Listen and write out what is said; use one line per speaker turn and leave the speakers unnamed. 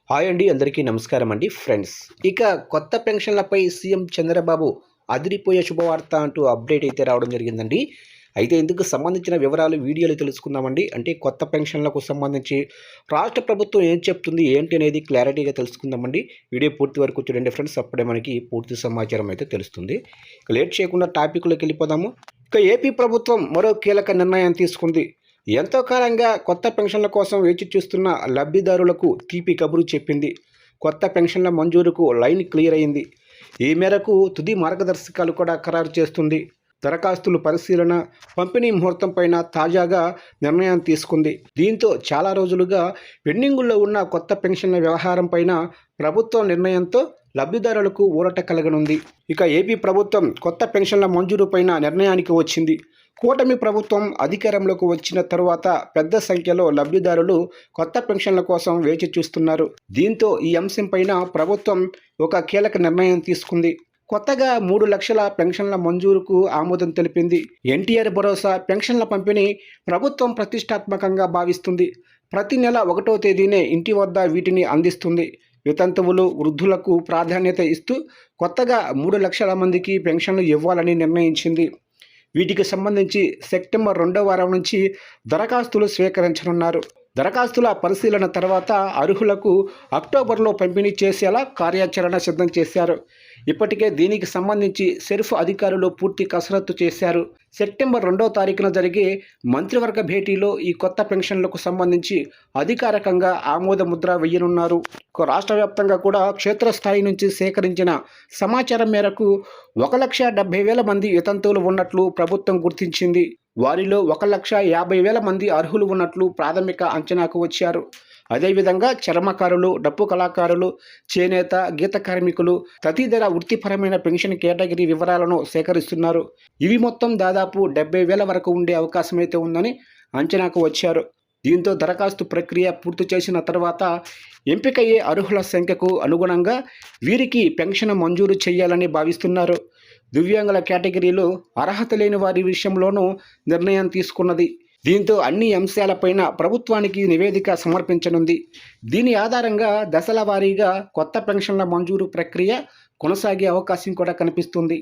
Hi అండి, అందరికీ నమస్కారం అండి ఫ్రెండ్స్. ఇక కొత్త పెన్షన్లపై సీఎం చంద్రబాబు అదిరిపోయే శుభవార్త అంటూ అప్డేట్ అయితే రావడం జరిగిందండి. అయితే ఇందుకు సంబంధించిన వివరాలు వీడియోలో తెలుసుకుందామండి. అంటే కొత్త పెన్షన్లకు సంబంధించి రాష్ట్ర ప్రభుత్వం ఏం చెప్తుంది ఏంటి అనేది క్లారిటీగా తెలుసుకుందామండి. వీడియో పూర్తి వరకు చూడండి ఫ్రెండ్స్, అప్పుడే మనకి పూర్తి సమాచారం అయితే తెలుస్తుంది. ఇక లేట్ చేయకుండా టాపిక్లోకి వెళ్ళిపోదాము. ఇక ఏపీ ప్రభుత్వం మరో కీలక నిర్ణయం తీసుకుంది. ఎంతో కాలంగా కొత్త పెన్షన్ల కోసం వేచి చూస్తున్న లబ్ధిదారులకు తీపి కబురు చెప్పింది. కొత్త పెన్షన్ల మంజూరుకు లైన్ క్లియర్ అయింది. ఈ మేరకు తుది మార్గదర్శకాలు కూడా ఖరారు చేస్తుంది. దరఖాస్తుల పరిశీలన, పంపిణీ ముహూర్తం పైన తాజాగా నిర్ణయం తీసుకుంది. దీంతో చాలా రోజులుగా పెండింగుల్లో ఉన్న కొత్త పెన్షన్ల వ్యవహారం పైన ప్రభుత్వం నిర్ణయంతో లబ్ధిదారులకు ఊరట కలగనుంది. ఇక ఏపీ ప్రభుత్వం కొత్త పెన్షన్ల మంజూరు పైన నిర్ణయానికి వచ్చింది. కూటమి ప్రభుత్వం అధికారంలోకి వచ్చిన తరువాత పెద్ద సంఖ్యలో లబ్ధిదారులు కొత్త పెన్షన్ల కోసం వేచి చూస్తున్నారు. దీంతో ఈ అంశం పైన ప్రభుత్వం ఒక కీలక నిర్ణయం తీసుకుంది. కొత్తగా 3 లక్షల పెన్షన్ల మంజూరుకు ఆమోదం తెలిపింది. ఎన్టీఆర్ భరోసా పెన్షన్ల పంపిణీ ప్రభుత్వం ప్రతిష్టాత్మకంగా భావిస్తుంది. ప్రతి నెల 1వ తేదీనే ఇంటి వద్ద వీటిని అందిస్తుంది. వితంతువులు, వృద్ధులకు ప్రాధాన్యత ఇస్తూ కొత్తగా 3 లక్షల మందికి పెన్షన్లు ఇవ్వాలని నిర్ణయించింది. వీటికి సంబంధించి సెప్టెంబర్ 2వ వారం నుంచి దరఖాస్తులు స్వీకరించనున్నారు. దరఖాస్తుల పరిశీలన తర్వాత అర్హులకు అక్టోబర్లో పంపిణీ చేసేలా కార్యాచరణ సిద్ధం చేశారు. ఇప్పటికే దీనికి సంబంధించి సెర్ఫ్ అధికారులు పూర్తి కసరత్తు చేశారు. సెప్టెంబర్ 2వ తారీఖున జరిగే మంత్రివర్గ భేటీలో ఈ కొత్త పెన్షన్లకు సంబంధించి అధికారికంగా ఆమోద ముద్ర వేయనున్నారు. రాష్ట్ర వ్యాప్తంగా కూడా క్షేత్రస్థాయి నుంచి సేకరించిన సమాచారం మేరకు 1,70,000 మంది వితంతువులు ఉన్నట్లు ప్రభుత్వం గుర్తించింది. వారిలో 1,50,000 మంది అర్హులు ఉన్నట్లు ప్రాథమిక అంచనాకు వచ్చారు. అదేవిధంగా చర్మకారులు, డప్పు కళాకారులు, చేనేత, గీత కార్మికులు తదితర వృత్తిపరమైన పెన్షన్ కేటగిరీ వివరాలను సేకరిస్తున్నారు. ఇవి మొత్తం దాదాపు 70,000 వరకు ఉండే అవకాశం అయితే ఉందని అంచనాకు వచ్చారు. దీంతో దరఖాస్తు ప్రక్రియ పూర్తి చేసిన తర్వాత ఎంపికయ్యే అర్హుల సంఖ్యకు అనుగుణంగా వీరికి పెన్షన్ మంజూరు చేయాలని భావిస్తున్నారు. దివ్యాంగుల కేటగిరీలో అర్హత లేని వారి విషయంలోనూ నిర్ణయం తీసుకున్నది. దీంతో అన్ని అంశాలపైన ప్రభుత్వానికి నివేదిక సమర్పించనుంది. దీని ఆధారంగా దశల వారీగా కొత్త పెన్షన్ల మంజూరు ప్రక్రియ కొనసాగే అవకాశం కూడా కనిపిస్తుంది.